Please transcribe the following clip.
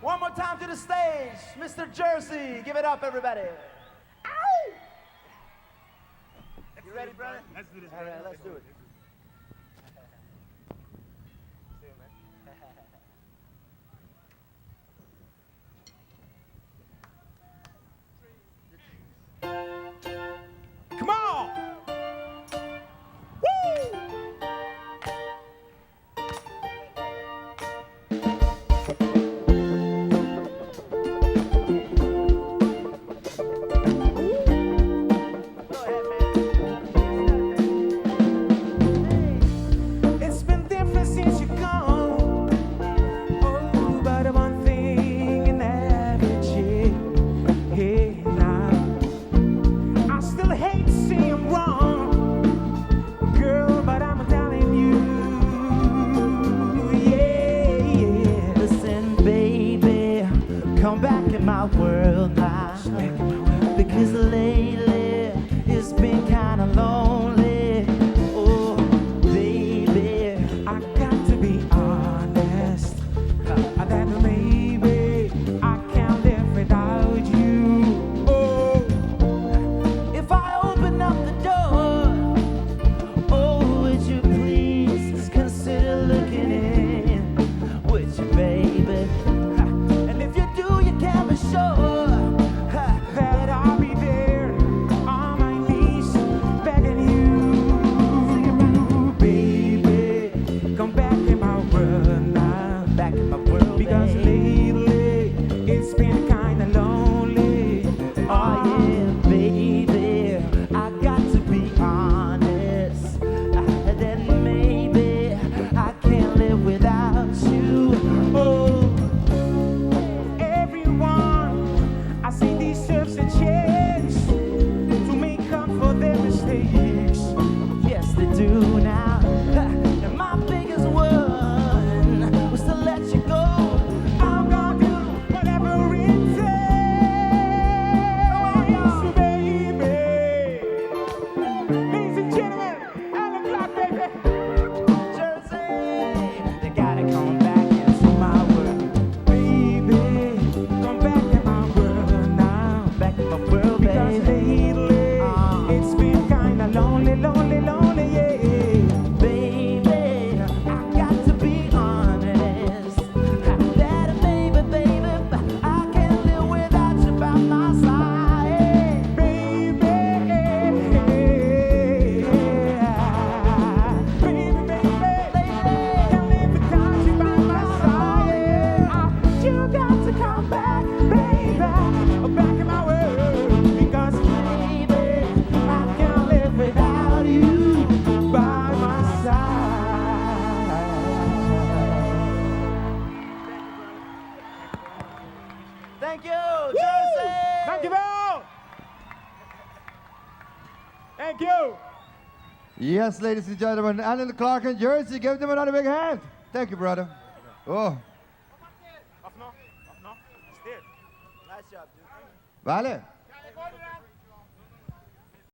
One more time to the stage, Mr. Jersey. Give it up, everybody. Ow! You ready, brother? Let's do this. All right, let's do it. Come on! Woo! It's been different since you're gone. Oh, but one thing never changed. Hey, now I still hate seeing wrong, girl, but I'm telling you, yeah. Listen, baby, come back in my world now. Because lately it's been kinda lonely. Oh, baby, I got to be honest, that maybe I can't live without you. Oh, if I open up the door, oh, would you please consider looking in? Would you, baby? And if you do, you can be sure that I'll be there on my knees begging you, baby, come back in my world now. back in my world, Because babe. lately it's been kinda lonely. Oh yeah, baby, I got to be honest. Then maybe I can't live without you. Oh, Everyone I see deserves a chance to make up for their mistakes. yes they do now. And my biggest one was to let you go. I'm gonna do whatever it takes, so baby. Ladies and gentlemen, Alain Clark, baby. Jersey, they gotta come back into my world. Baby, come back in my world now. Back in my world, Because baby. lately it's been kinda lonely, lonely, lonely, yeah. Baby, I got to be honest. That baby, baby, I can't live without you by my side. Baby, baby, can't live without you by my side. You got to come back, baby, back in my world. Because baby, I can't live without you by my side. Thank you, Jersey. Thank you, Val. Thank you. Yes, ladies and gentlemen, Alain Clark and Jersey, give them another big hand. Thank you, brother. Oh, Of no? Still. Nice job, dude. vale.